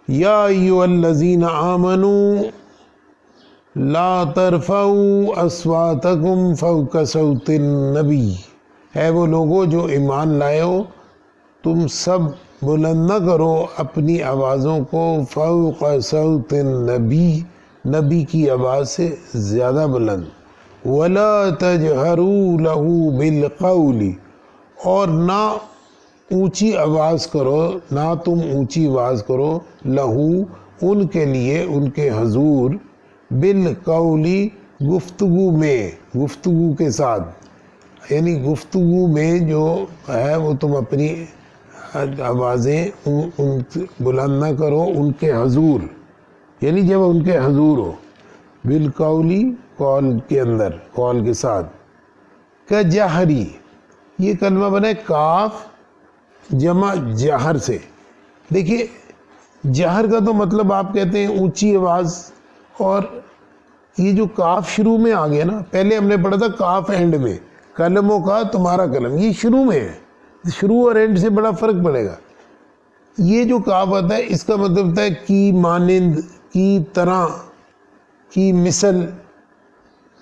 یا ایھا الذین آمنوا لا ترفعوا اصواتکم فوق صوت النبی، اے وہ لوگوں جو ایمان لائے ہو تم سب بلند نہ کرو اپنی آوازوں کو فوق صوت النبی، نبی کی آواز سے زیادہ بلند، ولا تجہروا لہ بالقول، اور نہ اونچی آواز کرو، نہ تم اونچی آواز کرو لہو ان کے لیے، ان کے حضور، بالقولی گفتگو میں، گفتگو کے ساتھ، یعنی گفتگو میں جو ہے وہ تم اپنی آوازیں بلند نہ کرو ان کے حضور، یعنی جب ان کے حضور ہو، بالقولی قول کے اندر، قول کے ساتھ، کجہری، یہ کلمہ بنا ہے کاف جمع جہر سے۔ دیکھیے جہر کا تو مطلب آپ کہتے ہیں اونچی آواز، اور یہ جو کاف شروع میں آ گیا نا، پہلے ہم نے پڑھا تھا کاف اینڈ میں، قلموں کا تمہارا قلم، یہ شروع میں ہے، شروع اور اینڈ سے بڑا فرق پڑے گا۔ یہ جو کاف آتا ہے اس کا مطلب ہوتا ہے کی مانند، کی طرح، کی مثل،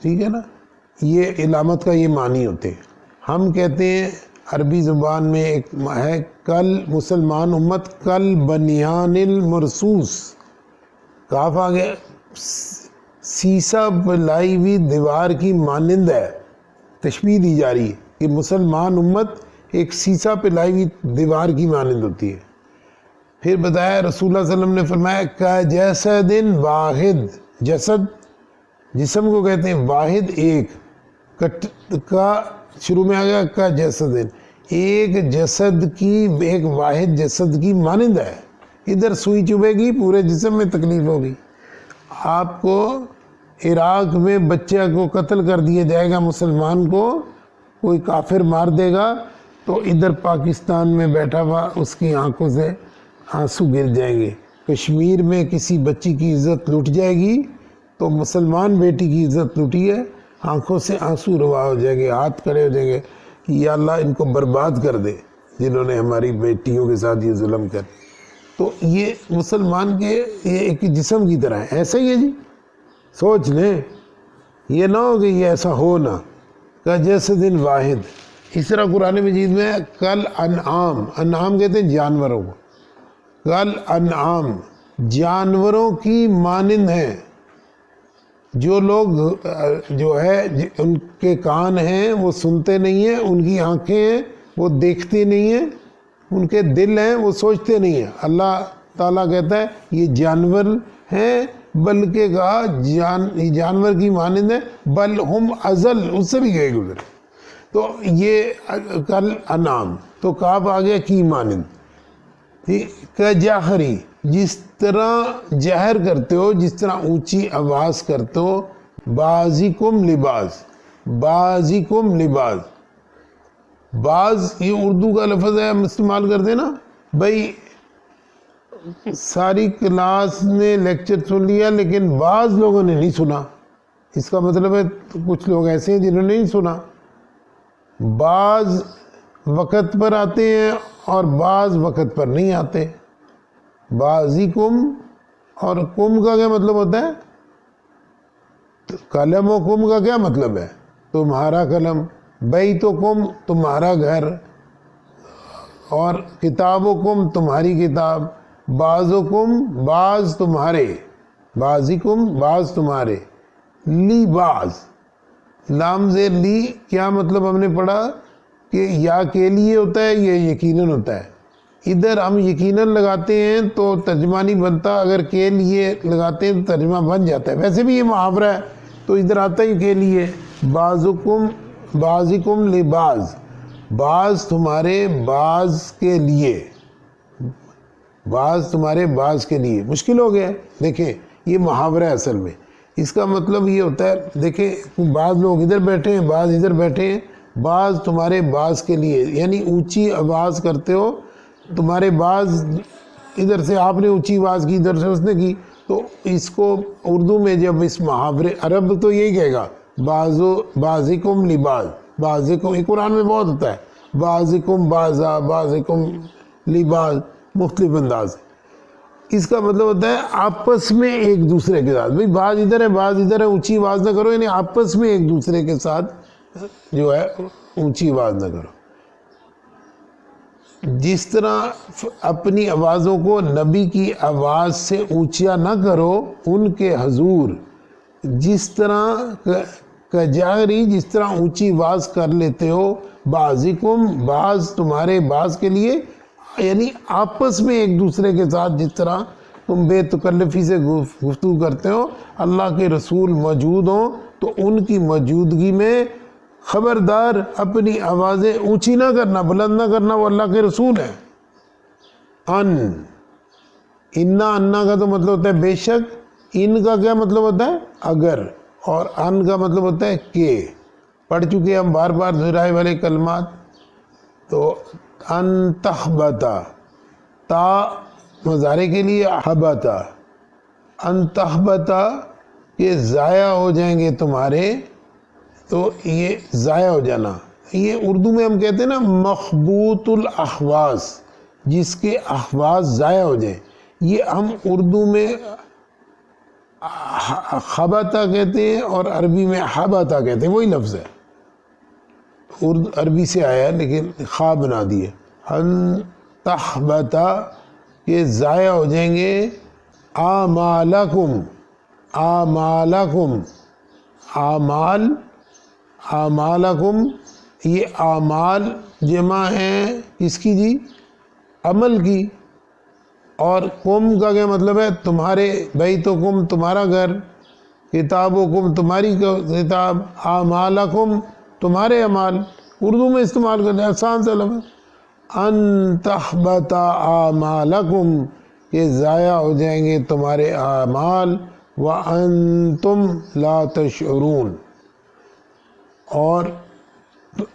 ٹھیک ہے نا، یہ علامت کا یہ معنی ہوتے ہیں۔ ہم کہتے ہیں عربی زبان میں ایک ہے کل مسلمان امت کل بنیان المرصوص، کاف آ گیا، سیسا پلائی ہوئی دیوار کی مانند ہے، تشبیہ دی جا رہی ہے کہ مسلمان امت ایک سیسا پلائی ہوئی دیوار کی مانند ہوتی ہے۔ پھر بتایا رسول اللہ صلی اللہ علیہ وسلم نے فرمایا کجسد واحد، جسد جسم کو کہتے ہیں، واحد ایک، کا شروع میں آ گیا کا جسد، ایک جسد کی، ایک واحد جسد کی مانند ہے۔ ادھر سوئی چبھے گی پورے جسم میں تکلیف ہوگی۔ آپ کو عراق میں بچہ کو قتل کر دیا جائے گا، مسلمان کو کوئی کافر مار دے گا، تو ادھر پاکستان میں بیٹھا ہوا اس کی آنکھوں سے آنسو گر جائیں گے۔ کشمیر میں کسی بچی کی عزت لٹ جائے گی تو مسلمان بیٹی کی عزت لٹی ہے، آنکھوں سے آنسو روا ہو جائیں گے، ہاتھ کھڑے ہو جائیں گے کہ یا اللہ ان کو برباد کر دے جنہوں نے ہماری بیٹیوں کے ساتھ یہ ظلم کر۔ تو یہ مسلمان کے یہ ایک جسم کی طرح ہے، ایسا ہی ہے جی، سوچ لیں، یہ نہ ہو کہ یہ ایسا ہو نہ، کا جسد واحد۔ اس طرح قرآن مجید میں کل انعام، انعام کہتے ہیں جانوروں کو، کل انعام، جانوروں کی مانند ہیں۔ جو لوگ جو ہے ان کے کان ہیں وہ سنتے نہیں ہیں، ان کی آنکھیں ہیں وہ دیکھتے نہیں ہیں، ان کے دل ہیں وہ سوچتے نہیں ہیں، اللہ تعالیٰ کہتا ہے یہ جانور ہیں، بلکہ کہا جانور کی مانند ہے، بل ہم ازل، اس سے بھی گئے گزرے۔ تو یہ کل انعام، تو کاف آ گیا کی مانند، کجہری، جس طرح جہر کرتے ہو، جس طرح اونچی آواز کرتے ہو، بعضکم لباس، بعضکم لباس، بعض یہ اردو کا لفظ ہے، ہم استعمال کرتے ہیں نا بھائی، ساری کلاس نے لیکچر سن لیا لیکن بعض لوگوں نے نہیں سنا، اس کا مطلب ہے کچھ لوگ ایسے ہیں جنہوں نے نہیں سنا۔ بعض وقت پر آتے ہیں اور بعض وقت پر نہیں آتے۔ بعضکم، اور کم کا کیا مطلب ہوتا ہے؟ قلم و کم کا کیا مطلب ہے؟ تمہارا قلم، بیتکم تمہارا گھر، اور کتابکم تمہاری کتاب، بعضکم بعض تمہارے، بعضکم بعض تمہارے، لی بعض، لام زیر لی، کیا مطلب ہم نے پڑھا کہ یا کے لیے ہوتا ہے، یہ یقیناً ہوتا ہے۔ ادھر ہم یقیناً لگاتے ہیں تو ترجمہ نہیں بنتا، اگر کے لیے لگاتے ہیں تو ترجمہ بن جاتا ہے، ویسے بھی یہ محاورہ ہے تو ادھر آتا ہی کے لیے، بعضکم بعضکم لبعض، بعض تمہارے بعض کے لیے، بعض تمہارے بعض کے لیے۔ مشکل ہو گیا، دیکھیں یہ محاورہ ہے اصل میں، اس کا مطلب یہ ہوتا ہے، دیکھیں بعض لوگ ادھر بیٹھے ہیں بعض ادھر بیٹھے ہیں، بعض تمہارے بعض کے لیے، یعنی اونچی آواز کرتے ہو، تمہارے بعض ادھر سے آپ نے اونچی آواز کی، ادھر سے اس نے کی، تو اس کو اردو میں جب اس محاورے، عرب تو یہی کہے گا بعضکم لبعض، بعضکم، یہ قرآن میں بہت ہوتا ہے، بعضکم بعضا، بعضکم لبعض، مختلف انداز۔ اس کا مطلب ہوتا ہے آپس میں ایک دوسرے کے ساتھ، بھئی بعض ادھر ہے بعض ادھر ہے، اونچی آواز نہ کرو، یعنی آپس میں ایک دوسرے کے ساتھ جو ہے اونچی آواز نہ کرو. جس طرح اپنی آوازوں کو نبی کی آواز سے اونچا نہ کرو ان کے حضور، جس طرح کجاری جس طرح اونچی آواز کر لیتے ہو، بعضکم بعض تمہارے بعض کے لیے، یعنی آپس میں ایک دوسرے کے ساتھ جس طرح تم بے تکلفی سے گفتگو کرتے ہو، اللہ کے رسول موجود ہوں تو ان کی موجودگی میں خبردار اپنی آوازیں اونچی نہ کرنا، بلند نہ کرنا، وہ اللہ کے رسول ہیں. انا کا تو مطلب ہوتا ہے بے شک، ان کا کیا مطلب ہوتا ہے اگر، اور ان کا مطلب ہوتا ہے کہ. پڑھ چکے ہم بار بار دہرائے والے کلمات. تو ان تحبتا، تا مضارع کے لیے حبتا، ان تحبتا یہ ضائع ہو جائیں گے تمہارے، تو یہ ضائع ہو جانا، یہ اردو میں ہم کہتے ہیں نا مخبوط الاحواز، جس کے احواز ضائع ہو جائیں. یہ ہم اردو میں خبتا کہتے ہیں اور عربی میں حبتا کہتے ہیں، وہی لفظ ہے، عربی سے آیا لیکن خا بنا دیے. ان تحبتا یہ ضائع ہو جائیں گے، اعمالکم، اعمالکم، اعمال، اعمالکم، یہ اعمال جمع ہیں کس کی جی؟ عمل کی. اور کم کا کیا مطلب ہے؟ تمہارے، بیتکم تمہارا گھر، کتابکم تمہاری کتاب، اعمالکم تمہارے اعمال. اردو میں استعمال کرتے ہیں، آسان سا لفظ. ان تحبط اعمالکم یہ ضائع ہو جائیں گے تمہارے اعمال، وانتم لا تشعرون، اور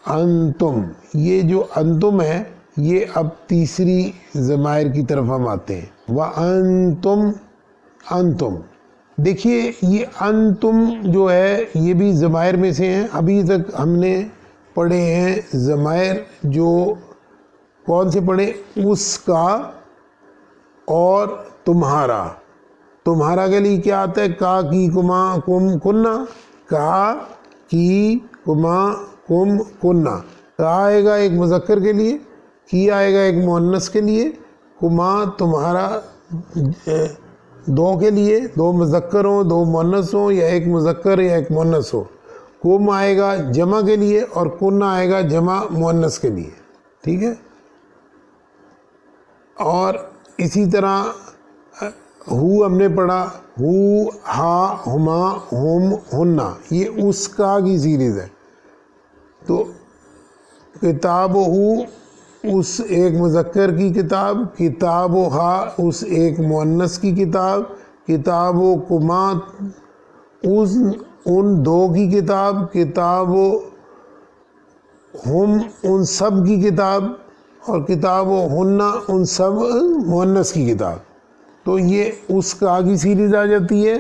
انتم، یہ جو انتم ہے یہ اب تیسری ضمائر کی طرف ہم آتے ہیں. وانتم، انتم، دیکھیے یہ انتم جو ہے یہ بھی ضمائر میں سے ہیں. ابھی تک ہم نے پڑھے ہیں ضمائر جو کون سے پڑھے؟ اس کا اور تمہارا. تمہارا کے لیے کیا آتا ہے؟ کا، کی، کما، کم، کننا. کا، کی، کما، کم، کننا. کا آئے گا ایک مذکر کے لیے، کی آئے گا ایک مؤنث کے لیے، کما تمہارا دو کے لیے، دو مذکر ہوں دو مؤنث ہوں، یا ایک مذکر یا ایک مؤنث ہو. کم آئے گا جمع کے لیے، اور کننا آئے گا جمع مؤنث کے لیے. ٹھیک ہے. اور اسی طرح ہو ہم نے پڑھا، ہو، ہا، ہما، ہم، ہننا، یہ اس کا کی سیریز ہے. تو کتاب ہو اس ایک مذکر کی کتاب، کتاب و ہا اس ایک مؤنث کی کتاب، کتاب و کما ان دو کی کتاب، کتاب و ہم ان سب کی کتاب، اور کتاب و ہننا ان سب مؤنث کی کتاب. تو یہ اس کا کی سیریز آ جاتی ہے،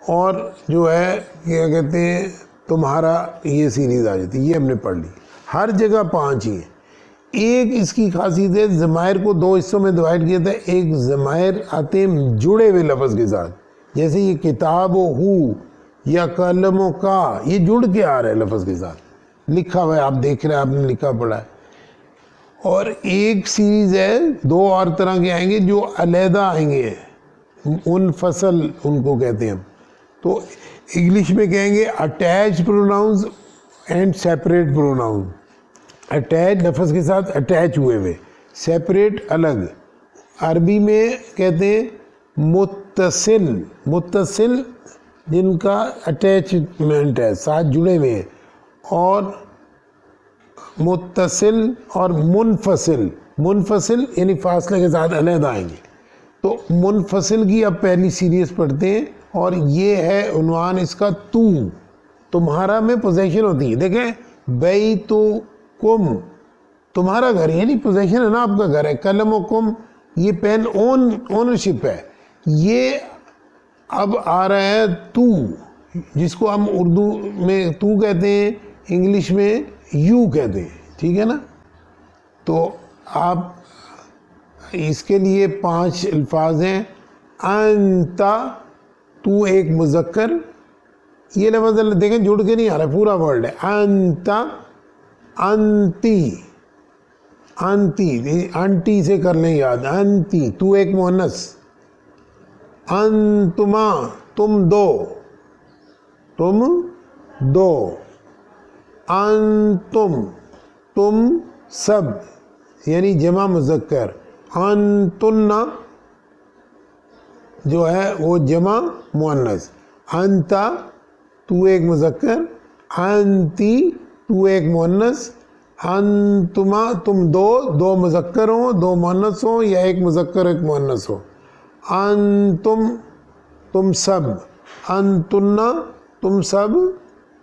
اور جو ہے کیا کہتے ہیں تمہارا یہ سیریز آ جاتی ہے. یہ ہم نے پڑھ لی. ہر جگہ 5 ہی ہیں. ایک اس کی خاصیت ہے، ضمائر کو 2 حصوں میں ڈیوائڈ کیا تھا. ایک ضمائر آتے ہیں جڑے ہوئے لفظ کے ساتھ، جیسے یہ کتاب و ہو یا قلم و کا، یہ جڑ کے آ رہا ہے لفظ کے ساتھ، لکھا ہوا ہے، آپ دیکھ رہے ہیں، آپ نے لکھا پڑھا ہے. اور ایک سیریز ہے 2 اور طرح کے آئیں گے جو علیحدہ آئیں گے، منفصل ان کو کہتے ہیں ہم. تو انگلش میں کہیں گے attach pronouns and separate pronouns. Attach لفظ کے ساتھ اٹیچ ہوئے ہوئے، سیپریٹ الگ. عربی میں کہتے ہیں متصل، متصل جن کا اٹیچمنٹ ہے، ساتھ جڑے ہوئے ہیں. اور متصل اور منفصل، منفصل یعنی فاصلے کے ساتھ علیحدہ آئیں گے. تو منفصل کی اب پہلی سیریز پڑھتے ہیں، اور یہ ہے عنوان اس کا تو. تمہارا میں پوزیشن ہوتی ہے. دیکھیں بیتکم تمہارا گھر، یعنی پوزیشن ہے نا، آپ کا گھر ہے. قلم و کم یہ پین اونرشپ ہے. یہ اب آ رہا ہے تو، جس کو ہم اردو میں تو کہتے ہیں، انگلش میں یو کہتے ہیں. ٹھیک ہے نا. تو آپ اس کے لیے 5 الفاظ ہیں. انت تو ایک مذکر, یہ لفظ دیکھیں جڑ کے نہیں آ رہا, پورا ورڈ ہے. انت انتی, انتی انٹی سے کر لیں یاد, انتی تو ایک مؤنث. انتما تم دو, تم دو. انتم تم سب یعنی جمع مذکر. انتن جو ہے وہ جمع مؤنث. انتا تو ایک مذکر, انتی تو ایک مؤنث, انتما تم دو, 2 مذکر ہوں 2 مؤنث ہوں یا ایک مذکر ایک مؤنث ہو. انتم تم سب, انتن تم سب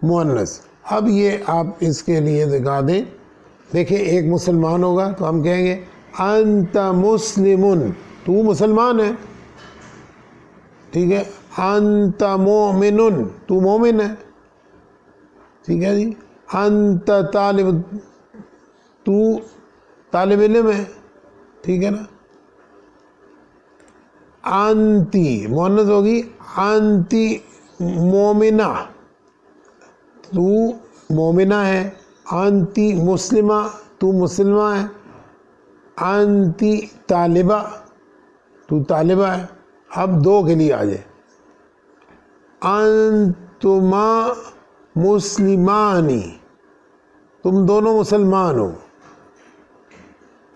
مؤنث. اب یہ آپ اس کے لیے دکھا دیں. دیکھیں ایک مسلمان ہوگا تو ہم کہیں گے انت مسلمن, تو مسلمان ہے, ٹھیک ہے. انت مومن, تو مومن ہے, ٹھیک ہے جی. انت طالب, تو طالب علم ہے, ٹھیک ہے نا. انتی مؤنث ہوگی, انتی مومنہ, تو مومنہ ہے. انتی مسلمہ, تو مسلمہ ہے. انتی طالبہ, تو طالبہ ہے. اب 2 کے لیے آ جائے. انتما مسلمانی, تم دونوں مسلمان ہو.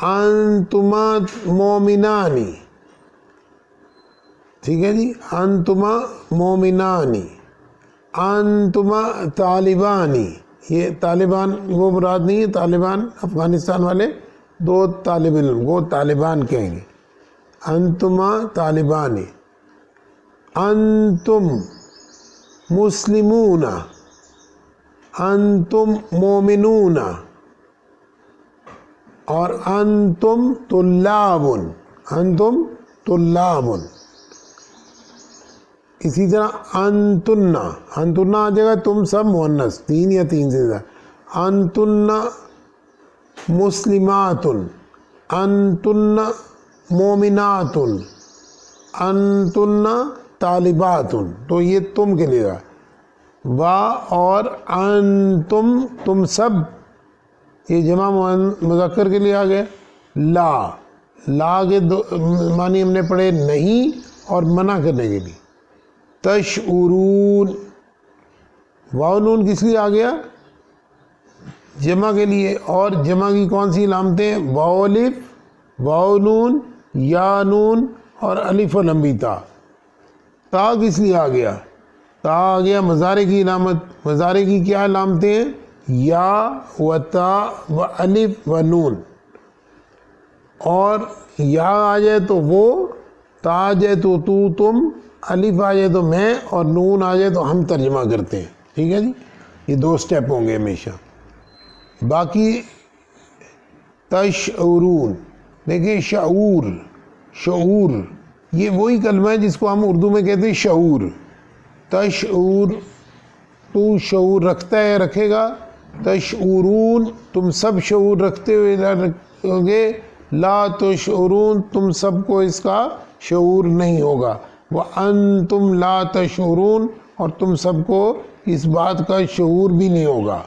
انتما مومنانی, ٹھیک ہے جی. انتما مومنانی. انتما طالبانی, یہ طالبان وہ مراد نہیں ہے, طالبان افغانستان والے 2 طالب علم, وہ طالبان کہیں گے. انتما طالبانی. انتم مسلمون, انتم مومنون, اور انتم طلاب, انتم طلاب. اسی طرح انتنا, انتنا آ جائے گا تم سب مؤنث, 3 یا 3 سے زیادہ. انتنا مسلمات, انتنا مومنات, انتنا طالبات, تو یہ تم کے لیے گا. وا اور انتم تم سب, یہ جمع مذکر کے لیے آ گئے. لا, لا کے معنی ہم نے پڑھے نہیں اور منع کرنے کے لیے. تشعرون, واو نون کس لیے آ گیا؟ جمع کے لیے. اور جمع کی کون سی علامتیں؟ واو الف, واو نون, یا نون اور الف و لمبی تا. تا کس لیے آ گیا؟ تا آ گیا مضارع کی علامت. مضارع کی کیا علامتیں ہیں؟ یا و تا و الف و نون. اور یا آ جائے تو وہ, تا آ جائے تو تم, الف آ جائے تو میں, اور نون آ جائے تو ہم ترجمہ کرتے ہیں. ٹھیک ہے جی, یہ 2 سٹیپ ہوں گے ہمیشہ. باقی تشعرون, دیکھیں شعور, شعور یہ وہی کلمہ ہے جس کو ہم اردو میں کہتے ہیں شعور. تشعور تو شعور رکھتا ہے, رکھے گا. تشعرون تم سب شعور رکھتے ہوئے رکھو گے. لا تشعرون تم سب کو اس کا شعور نہیں ہوگا. وَأَنْتُمْ لَا تَشْعُرُونَ اور تم سب کو اس بات کا شعور بھی نہیں ہوگا.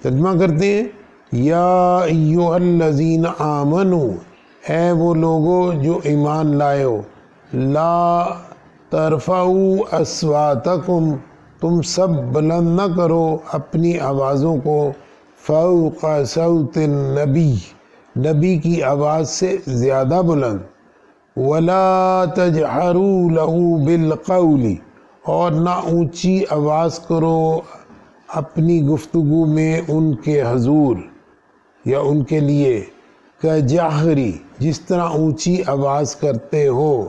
ترجمہ کرتے ہیں یا ایھا الذین آمنوا, اے وہ لوگو جو ایمان لائے ہو. لا ترفعوا اصواتکم, تم سب بلند نہ کرو اپنی آوازوں کو. فوق صوت النبی, نبی کی آواز سے زیادہ بلند. ولا تجہروا لہ بالقول, اور نہ اونچی آواز کرو اپنی گفتگو میں ان کے حضور یا ان کے لیے. کجہری, جس طرح اونچی آواز کرتے ہو.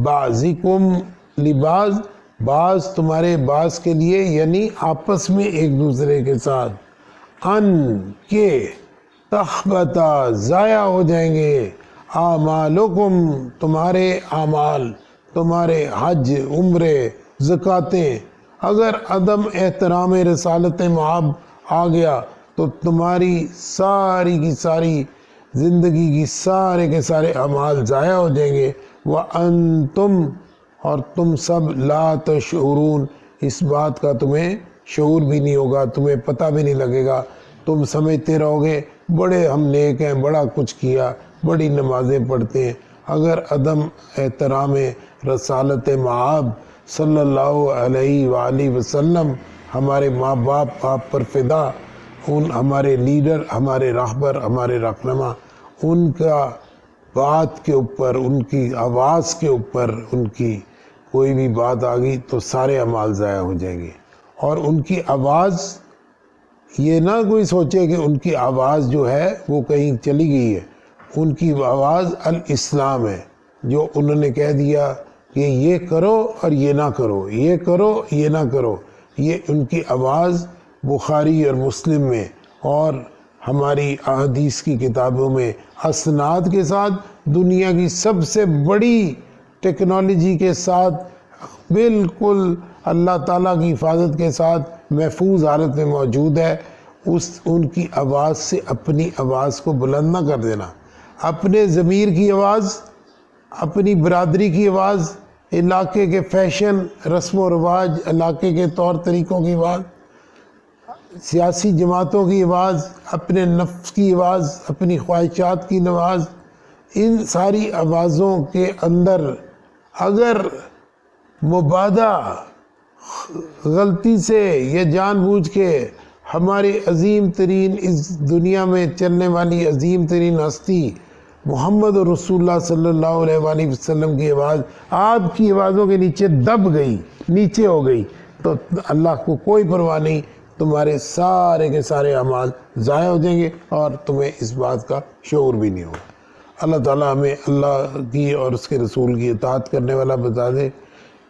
بعضکم لبعض, بعض تمہارے بعض کے لیے, یعنی آپس میں ایک دوسرے کے ساتھ. ان کے تحبطا, ضائع ہو جائیں گے. اعمالکم, تمہارے اعمال, تمہارے حج, عمرے, زکاتیں. اگر عدم احترام رسالت مآب آ گیا تو تمہاری ساری کی ساری زندگی کی سارے کے سارے اعمال ضائع ہو جائیں گے۔ وَأَنْتُمْ اور تم سب لا تشعرون، اس بات کا تمہیں شعور بھی نہیں ہوگا، تمہیں پتہ بھی نہیں لگے گا، تم سمجھتے رہو گے بڑے ہم نیک ہیں، بڑا کچھ کیا، بڑی نمازیں پڑھتے ہیں۔ اگر عدم احترام رسالت مآب صلی اللہ علیہ وآلہ وسلم، ہمارے ماں باپ آپ پر فدا، ان ہمارے لیڈر، ہمارے راہبر، ہمارے رہنما، ان کا بات کے اوپر، ان کی آواز کے اوپر ان کی کوئی بھی بات آ گئی تو سارے اعمال ضائع ہو جائیں گے۔ اور ان کی آواز، یہ نہ کوئی سوچے کہ ان کی آواز جو ہے وہ کہیں چلی گئی ہے، ان کی آواز الاسلام ہے، جو انہوں نے کہہ دیا کہ یہ کرو اور یہ نہ کرو، یہ کرو یہ نہ کرو، یہ ان کی آواز بخاری اور مسلم میں اور ہماری احادیث کی کتابوں میں اسناد کے ساتھ، دنیا کی سب سے بڑی ٹیکنالوجی کے ساتھ، بالکل اللہ تعالیٰ کی حفاظت کے ساتھ محفوظ حالت میں موجود ہے۔ ان کی آواز سے اپنی آواز کو بلند نہ کر دینا، اپنے ضمیر کی آواز، اپنی برادری کی آواز، علاقے کے فیشن، رسم و رواج، علاقے کے طور طریقوں کی آواز، سیاسی جماعتوں کی آواز، اپنے نفس کی آواز، اپنی خواہشات کی آواز، ان ساری آوازوں کے اندر اگر مبادہ غلطی سے یا جان بوجھ کے ہمارے عظیم ترین، اس دنیا میں چلنے والی عظیم ترین ہستی محمد رسول اللہ صلی اللہ علیہ وآلہ وسلم کی آواز آپ کی آوازوں کے نیچے دب گئی، نیچے ہو گئی، تو اللہ کو کوئی پرواہ نہیں، تمہارے سارے کے سارے اعمال ضائع ہو جائیں گے اور تمہیں اس بات کا شعور بھی نہیں ہوگا۔ اللہ تعالیٰ ہمیں اللہ کی اور اس کے رسول کی اطاعت کرنے والا بتا دے۔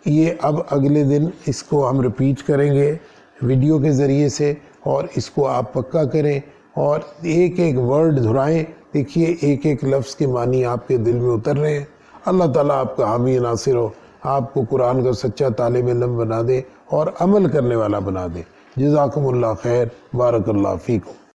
یہ اب اگلے دن اس کو ہم ریپیٹ کریں گے ویڈیو کے ذریعے سے، اور اس کو آپ پکا کریں اور ایک ایک ورڈ دہرائیں، دیکھیے ایک ایک لفظ کے معنی آپ کے دل میں اتر رہے ہیں۔ اللہ تعالیٰ آپ کا حامی ناصر ہو، آپ کو قرآن کا سچا طالب علم بنا دے اور عمل کرنے والا بنا دے۔ جزاکم اللہ خیر، بارک اللہ فیکم۔